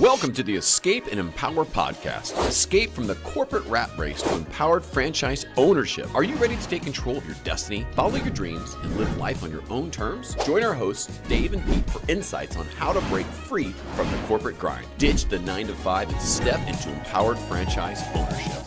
Welcome to the Escape and Empower podcast. Escape from the corporate rat race to empowered franchise ownership. Are you ready to take control of your destiny, follow your dreams, and live life on your own terms? Join our hosts, Dave and Pete, for insights on how to break free from the corporate grind, ditch the 9-to-5, and step into empowered franchise ownership.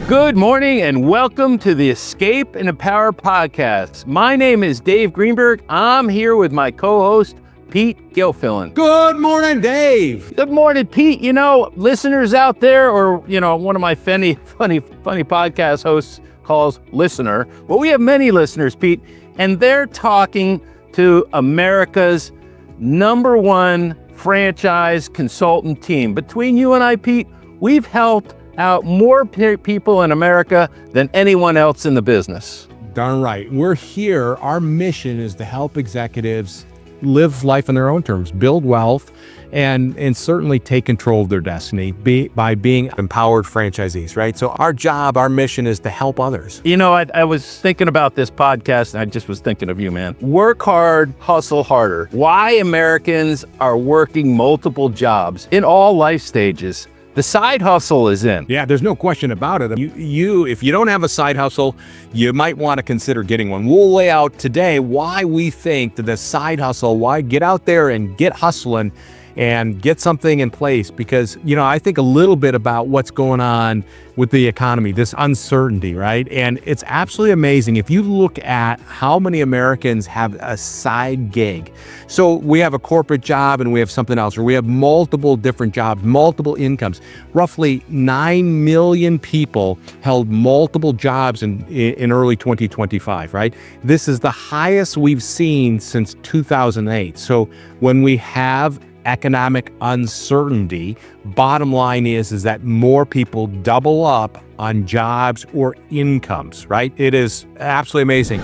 Good morning and welcome to the Escape and Empower podcast. My name is Dave Greenberg. I'm here with my co-host, Pete Gilfillan. Good morning, Dave. Good morning, Pete. You know, listeners out there, or, you know, one of my funny podcast hosts calls listener. Well, we have many listeners, Pete, and they're talking to America's #1 franchise consultant team. Between you and I, Pete, we've helped out more people in America than anyone else in the business. Darn right. We're here. Our mission is to help executives live life on their own terms, build wealth, and certainly take control of their destiny by being empowered franchisees, right? So our job, our mission is to help others. You know, I was thinking about this podcast, and I just was thinking of you, man. Work hard, hustle harder. Why Americans are working multiple jobs in all life stages. The side hustle is in. Yeah, there's no question about it. If you don't have a side hustle, you might want to consider getting one. We'll lay out today why we think that the side hustle, why get out there and get hustling and get something in place. Because, you know, I think a little bit about what's going on with the economy, this uncertainty, right? And it's absolutely amazing if you look at how many Americans have a side gig. So we have a corporate job and we have something else, or we have multiple different jobs, multiple incomes. Roughly 9 million people held multiple jobs in early 2025, right? This is the highest we've seen since 2008. So when we have economic uncertainty, bottom line is that more people double up on jobs or incomes, right? It is absolutely amazing.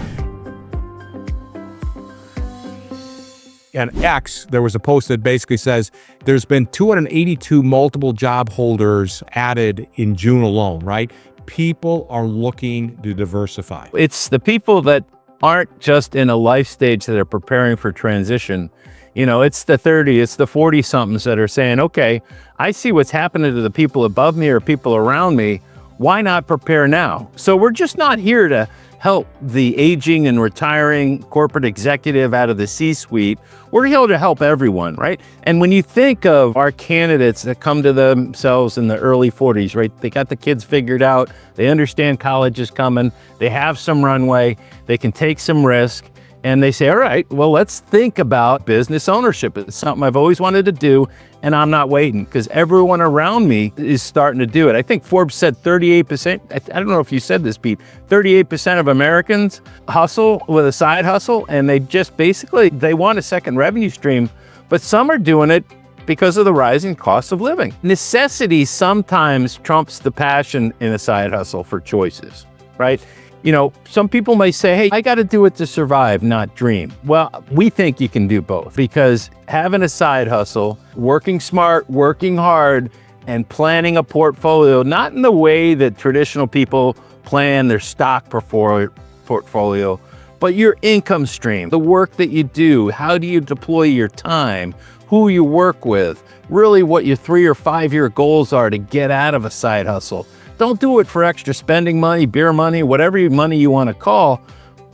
And X, there was a post that basically says there's been 282 multiple job holders added in June alone, right? People are looking to diversify. It's the people that aren't just in a life stage that are preparing for transition. You know, it's the 30, it's the 40-somethings that are saying, okay, I see what's happening to the people above me or people around me. Why not prepare now? So we're just not here to help the aging and retiring corporate executive out of the C-suite. We're here to help everyone, right? And when you think of our candidates that come to themselves in the early 40s, right? They got the kids figured out. They understand college is coming. They have some runway. They can take some risk. And they say, all right, well, let's think about business ownership. It's something I've always wanted to do, and I'm not waiting because everyone around me is starting to do it. I think Forbes said 38%. I don't know if you said this, Pete. 38% of Americans hustle with a side hustle, and they just basically, they want a second revenue stream, but some are doing it because of the rising cost of living. Necessity sometimes trumps the passion in a side hustle for choices, right? You know, some people may say, hey, I got to do it to survive, not dream. Well, we think you can do both because having a side hustle, working smart, working hard, and planning a portfolio, not in the way that traditional people plan their stock portfolio, but your income stream, the work that you do, how do you deploy your time, who you work with, really what your 3 or 5 year goals are to get out of a side hustle. Don't do it for extra spending money, beer money, whatever money you want to call.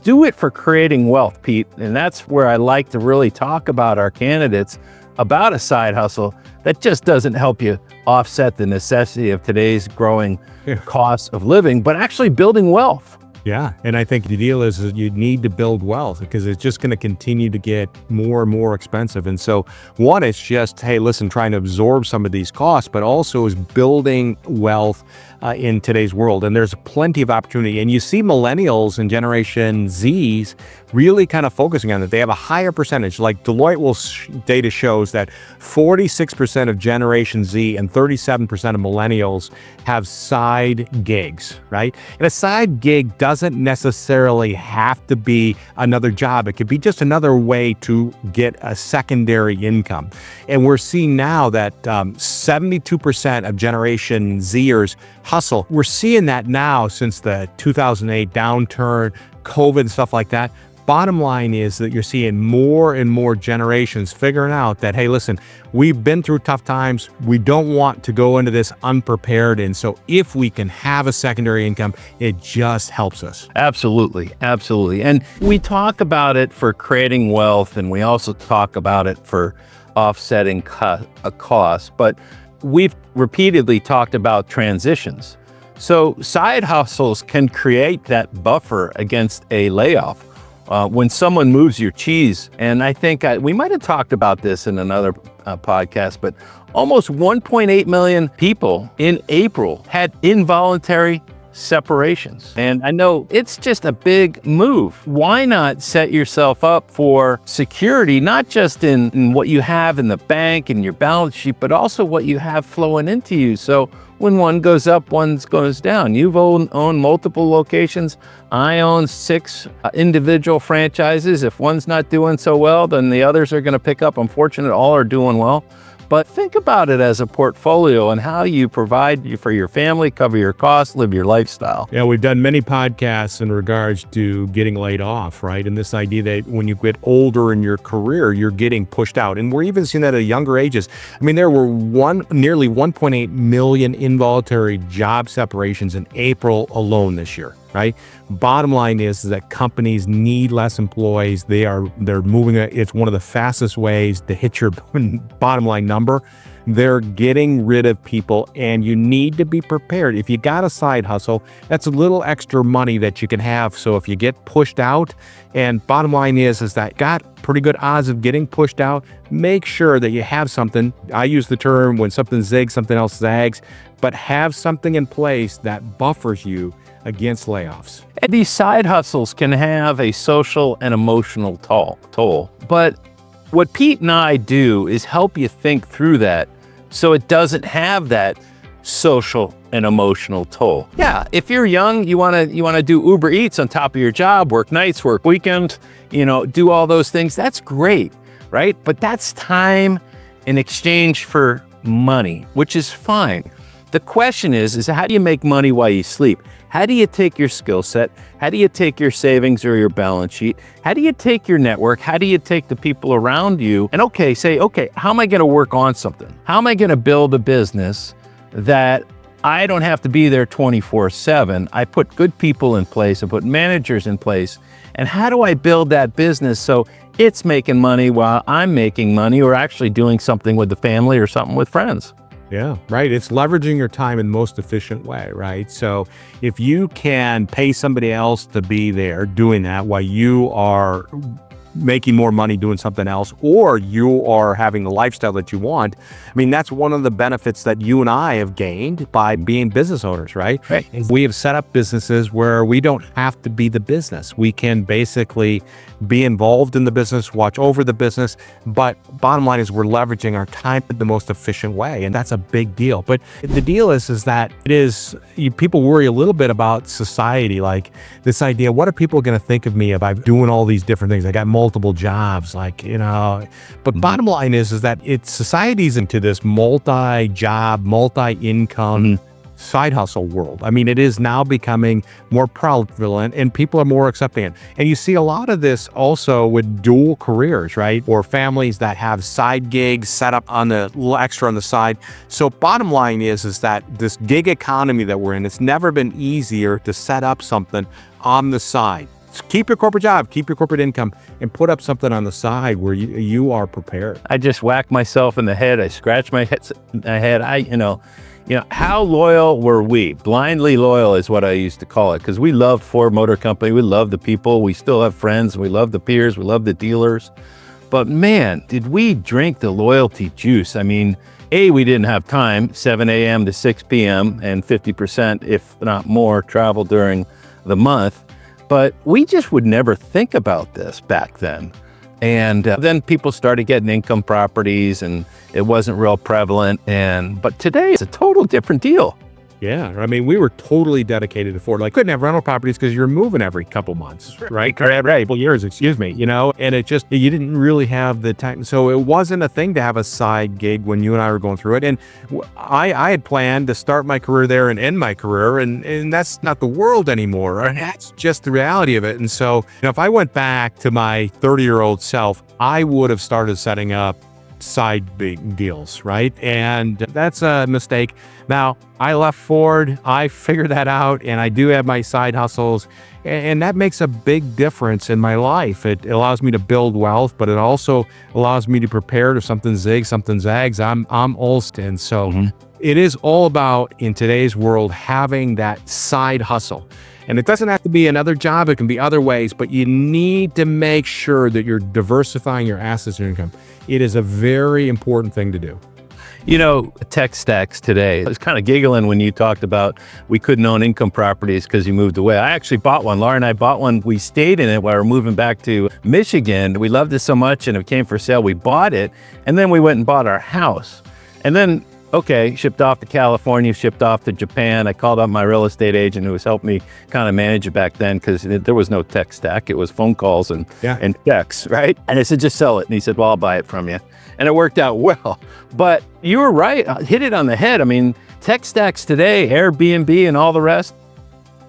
Do it for creating wealth, Pete. And that's where I like to really talk about our candidates about a side hustle that just doesn't help you offset the necessity of today's growing cost of living, but actually building wealth. Yeah, and I think the deal is that you need to build wealth because it's just going to continue to get more and more expensive. And so one, it's just, hey, listen, trying to absorb some of these costs, but also is building wealth in today's world. And there's plenty of opportunity. And you see millennials and Generation Zs really kind of focusing on it. They have a higher percentage. Like Deloitte data shows that 46% of Generation Z and 37% of millennials have side gigs, right? And a side gig doesn't necessarily have to be another job. It could be just another way to get a secondary income. And we're seeing now that 72% of Generation Zers hustle. We're seeing that now since the 2008 downturn, COVID and stuff like that. bottom line is that you're seeing more and more generations figuring out that, hey, listen, we've been through tough times. We don't want to go into this unprepared. And so if we can have a secondary income, it just helps us. Absolutely. Absolutely. And we talk about it for creating wealth, and we also talk about it for offsetting a cost, but we've repeatedly talked about transitions. So side hustles can create that buffer against a layoff. When someone moves your cheese, and I think we might have talked about this in another podcast, but almost 1.8 million people in April had involuntary separations. And I know it's just a big move. Why not set yourself up for security, not just in what you have in the bank and your balance sheet, but also what you have flowing into you. So when one goes up, one goes down. You've owned multiple locations. I own 6 individual franchises. If one's not doing so well, then the others are going to pick up. I'm fortunate all are doing well. But think about it as a portfolio and how you provide for your family, cover your costs, live your lifestyle. Yeah, we've done many podcasts in regards to getting laid off, right? And this idea that when you get older in your career, you're getting pushed out. And we're even seeing that at younger ages. I mean, there were nearly 1.8 million involuntary job separations in April alone this year, right? Bottom line is that companies need less employees. They're moving. It's one of the fastest ways to hit your bottom line number. They're getting rid of people, and you need to be prepared. If you got a side hustle, that's a little extra money that you can have. So if you get pushed out, and bottom line is that got pretty good odds of getting pushed out, make sure that you have something. I use the term when something zigs, something else zags, but have something in place that buffers you against layoffs. And these side hustles can have a social and emotional toll. But what Pete and I do is help you think through that so it doesn't have that social and emotional toll. Yeah, if you're young, you want to do Uber Eats on top of your job, work nights, work weekends, do all those things. That's great, right? But that's time in exchange for money, which is fine. The question is how do you make money while you sleep? How do you take your skill set? How do you take your savings or your balance sheet? How do you take your network? How do you take the people around you? And say, how am I going to work on something? How am I going to build a business that I don't have to be there 24/7? I put good people in place. I put managers in place. And how do I build that business so it's making money while I'm making money, or actually doing something with the family or something with friends? Yeah, right. It's leveraging your time in the most efficient way, right? So if you can pay somebody else to be there doing that while you are making more money doing something else, or you are having the lifestyle that you want, I mean, that's one of the benefits that you and I have gained by being business owners, right? Right. We have set up businesses where we don't have to be the business. We can basically be involved in the business, watch over the business, but bottom line is we're leveraging our time in the most efficient way, and that's a big deal. But the deal is that people worry a little bit about society, like this idea, what are people going to think of me if I'm doing all these different things? I got multiple jobs, but bottom line is that society's into this multi-job, multi-income side hustle world. I mean, it is now becoming more prevalent, and people are more accepting it. And you see a lot of this also with dual careers, right? Or families that have side gigs set up on the little extra on the side. So bottom line is that this gig economy that we're in, it's never been easier to set up something on the side. Keep your corporate job, keep your corporate income, and put up something on the side where you are prepared. I just whack myself in the head. I scratch my head. How loyal were we? Blindly loyal is what I used to call it, because we loved Ford Motor Company. We loved the people. We still have friends. We love the peers. We love the dealers. But man, did we drink the loyalty juice? I mean, we didn't have time, 7 a.m. to 6 p.m. and 50%, if not more, travel during the month. But we just would never think about this back then. And then people started getting income properties, and it wasn't real prevalent. But today it's a total different deal. Yeah, I mean, we were totally dedicated to Ford. Like, couldn't have rental properties because you're moving every couple months, right? Every couple years, excuse me, and it just, you didn't really have the time. So it wasn't a thing to have a side gig when you and I were going through it. And I had planned to start my career there and end my career, and that's not the world anymore. Right? That's just the reality of it. And so, if I went back to my 30-year-old self, I would have started setting up side big deals, right? And that's a mistake. Now, I left Ford, I figured that out, and I do have my side hustles, and that makes a big difference in my life. It allows me to build wealth, but it also allows me to prepare if something zigs, something zags. I'm Olston. So it is all about, in today's world, having that side hustle. And it doesn't have to be another job, it can be other ways, but you need to make sure that you're diversifying your assets and income. It is a very important thing to do. Tech stacks today, I was kind of giggling when you talked about we couldn't own income properties because you moved away. I actually bought one. Laura and I bought one. We stayed in it while we were moving back to Michigan. We loved it so much and it came for sale. We bought it and then we went and bought our house. And then shipped off to California, shipped off to Japan. I called up my real estate agent who was helping me kind of manage it back then because there was no tech stack. It was phone calls and checks, right? And I said, just sell it. And he said, well, I'll buy it from you. And it worked out well. But you were right, hit it on the head. I mean, tech stacks today, Airbnb and all the rest,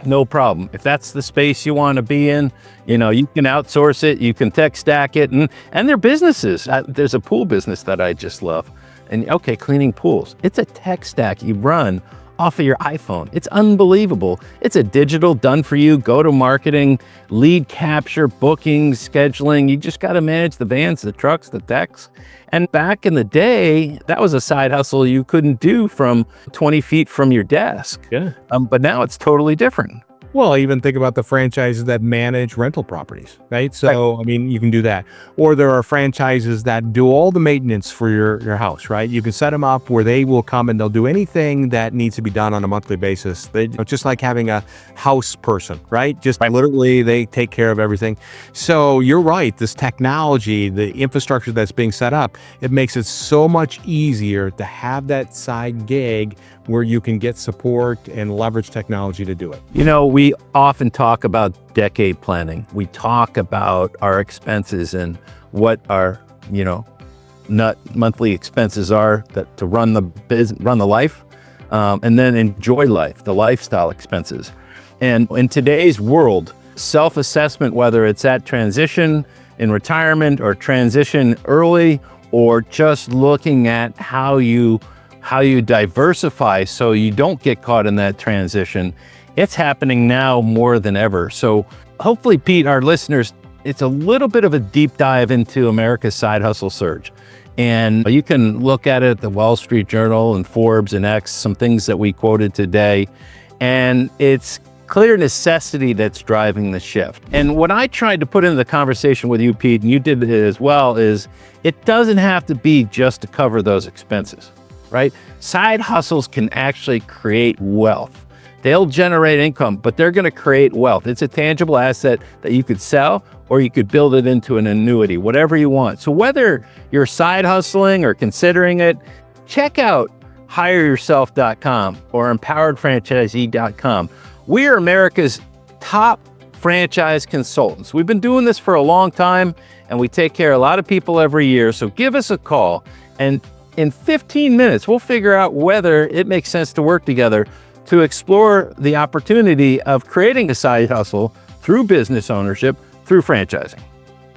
no problem. If that's the space you want to be in, you can outsource it, you can tech stack it, and they're businesses. There's a pool business that I just love. And cleaning pools. It's a tech stack you run off of your iPhone. It's unbelievable. It's a digital done for you, go-to marketing, lead capture, bookings, scheduling. You just got to manage the vans, the trucks, the techs. And back in the day, that was a side hustle you couldn't do from 20 feet from your desk. Yeah. But now it's totally different. Well, even think about the franchises that manage rental properties, right? So, I mean, you can do that. Or there are franchises that do all the maintenance for your house, right? You can set them up where they will come and they'll do anything that needs to be done on a monthly basis. They just like having a house person, right? Just literally they take care of everything. So you're right. This technology, the infrastructure that's being set up, it makes it so much easier to have that side gig where you can get support and leverage technology to do it. We often talk about decade planning. We talk about our expenses and what our, monthly expenses are to run the life, and then enjoy life, the lifestyle expenses. And in today's world, self-assessment, whether it's at transition in retirement or transition early, or just looking at how you diversify so you don't get caught in that transition, it's happening now more than ever. So hopefully, Pete, our listeners, it's a little bit of a deep dive into America's side hustle surge. And you can look at it at the Wall Street Journal and Forbes and X, some things that we quoted today. And it's clear necessity that's driving the shift. And what I tried to put into the conversation with you, Pete, and you did it as well, is it doesn't have to be just to cover those expenses, right? Side hustles can actually create wealth. They'll generate income, but they're going to create wealth. It's a tangible asset that you could sell or you could build it into an annuity, whatever you want. So whether you're side hustling or considering it, check out hireyourself.com or empoweredfranchisee.com. We are America's top franchise consultants. We've been doing this for a long time and we take care of a lot of people every year. So give us a call and in 15 minutes, we'll figure out whether it makes sense to work together to explore the opportunity of creating a side hustle through business ownership, through franchising.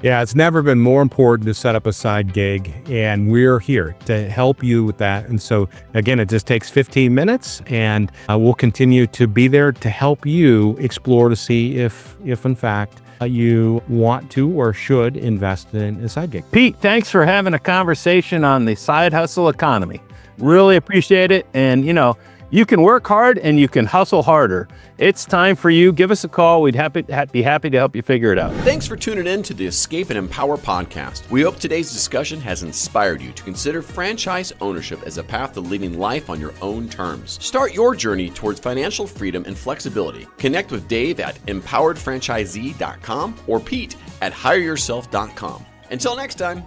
Yeah, it's never been more important to set up a side gig, and we're here to help you with that. And so, again, it just takes 15 minutes, and we'll continue to be there to help you explore to see if in fact, you want to or should invest in a side gig. Pete, thanks for having a conversation on the side hustle economy. Really appreciate it. And, you can work hard and you can hustle harder. It's time for you. Give us a call. We'd be happy to help you figure it out. Thanks for tuning in to the Escape and Empower podcast. We hope today's discussion has inspired you to consider franchise ownership as a path to living life on your own terms. Start your journey towards financial freedom and flexibility. Connect with Dave at empoweredfranchisee.com or Pete at hireyourself.com. Until next time.